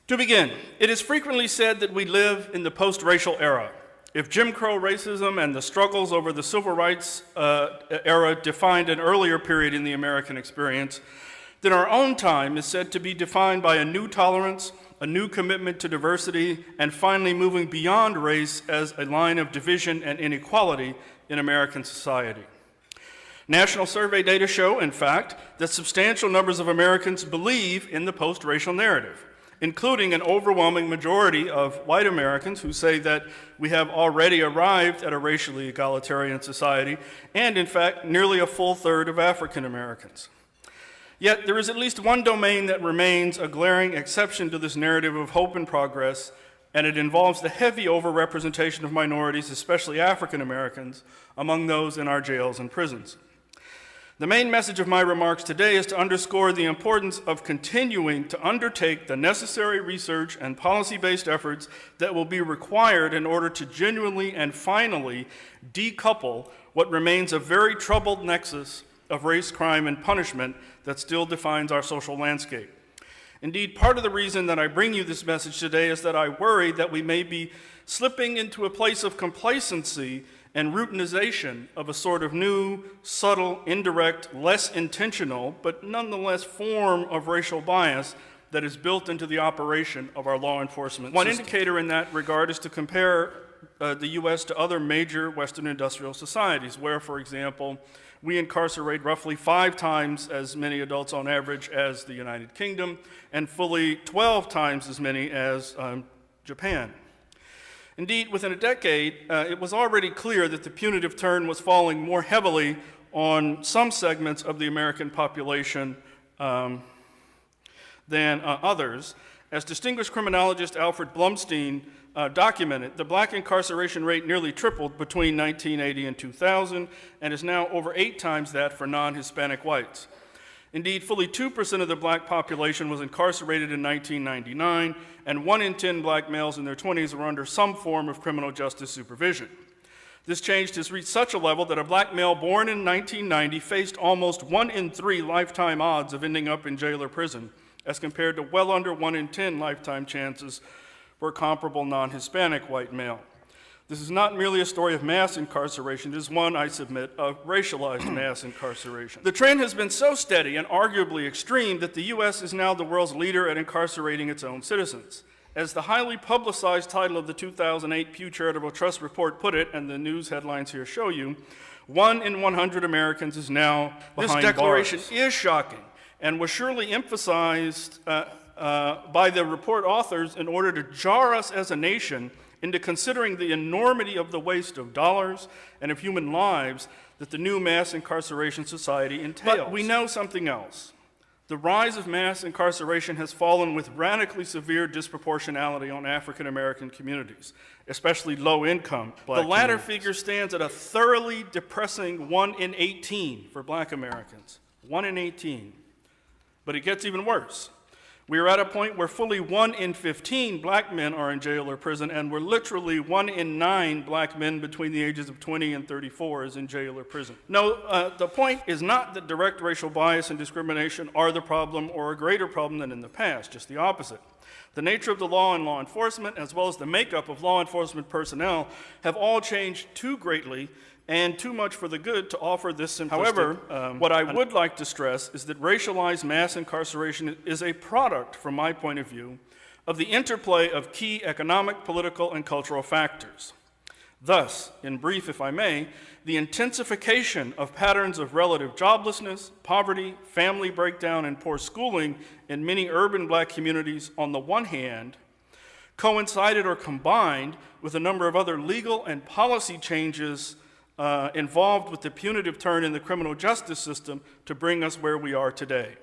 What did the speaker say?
To begin, it is frequently said that we live in the post-racial era. If Jim Crow racism and the struggles over the civil rights era defined an earlier period in the American experience, then our own time is said to be defined by a new tolerance, a new commitment to diversity, and finally moving beyond race as a line of division and inequality in American society. National survey data show, in fact, that substantial numbers of Americans believe in the post-racial narrative, including an overwhelming majority of white Americans who say that we have already arrived at a racially egalitarian society, and in fact, nearly a full third of African Americans. Yet there is at least one domain that remains a glaring exception to this narrative of hope and progress, and it involves the heavy overrepresentation of minorities, especially African Americans, among those in our jails and prisons. The main message of my remarks today is to underscore the importance of continuing to undertake the necessary research and policy-based efforts that will be required in order to genuinely and finally decouple what remains a very troubled nexus of race, crime, and punishment that still defines our social landscape. Indeed, part of the reason that I bring you this message today is that I worry that we may be slipping into a place of complacency and routinization of a sort of new, subtle, indirect, less intentional, but nonetheless form of racial bias that is built into the operation of our law enforcement system. One indicator in that regard is to compare the U.S. to other major Western industrial societies, where, for example, we incarcerate roughly 5 times as many adults on average as the United Kingdom, and fully 12 times as many as Japan. Indeed, within a decade, it was already clear that the punitive turn was falling more heavily on some segments of the American population than others. As distinguished criminologist Alfred Blumstein documented, the black incarceration rate nearly tripled between 1980 and 2000 and is now over 8 times that for non-Hispanic whites. Indeed, fully 2% of the black population was incarcerated in 1999, and 1 in 10 black males in their 20s were under some form of criminal justice supervision. This change has reached such a level that a black male born in 1990 faced almost 1 in 3 lifetime odds of ending up in jail or prison, as compared to well under 1 in 10 lifetime chances for a comparable non-Hispanic white male. This is not merely a story of mass incarceration, it is one, I submit, of racialized mass incarceration. The trend has been so steady and arguably extreme that the U.S. is now the world's leader at incarcerating its own citizens. As the highly publicized title of the 2008 Pew Charitable Trust report put it, and the news headlines here show you, 1 in 100 Americans is now behind bars. This declaration is shocking and was surely emphasized by the report authors in order to jar us as a nation into considering the enormity of the waste of dollars and of human lives that the new mass incarceration society entails. But we know something else. The rise of mass incarceration has fallen with radically severe disproportionality on African American communities, especially low-income black communities. The latter figure stands at a thoroughly depressing 1 in 18 for black Americans. 1 in 18. But it gets even worse. We are at a point where fully 1 in 15 black men are in jail or prison, and we're literally 1 in 9 black men between the ages of 20 and 34 is in jail or prison. No, the point is not that direct racial bias and discrimination are the problem or a greater problem than in the past, just the opposite. The nature of the law and law enforcement, as well as the makeup of law enforcement personnel, have all changed too greatly and too much for the good to offer this simplistic. However, what I would like to stress is that racialized mass incarceration is a product, from my point of view, of the interplay of key economic, political, and cultural factors. Thus, in brief, if I may, the intensification of patterns of relative joblessness, poverty, family breakdown, and poor schooling in many urban black communities on the one hand, coincided or combined with a number of other legal and policy changes involved with the punitive turn in the criminal justice system to bring us where we are today.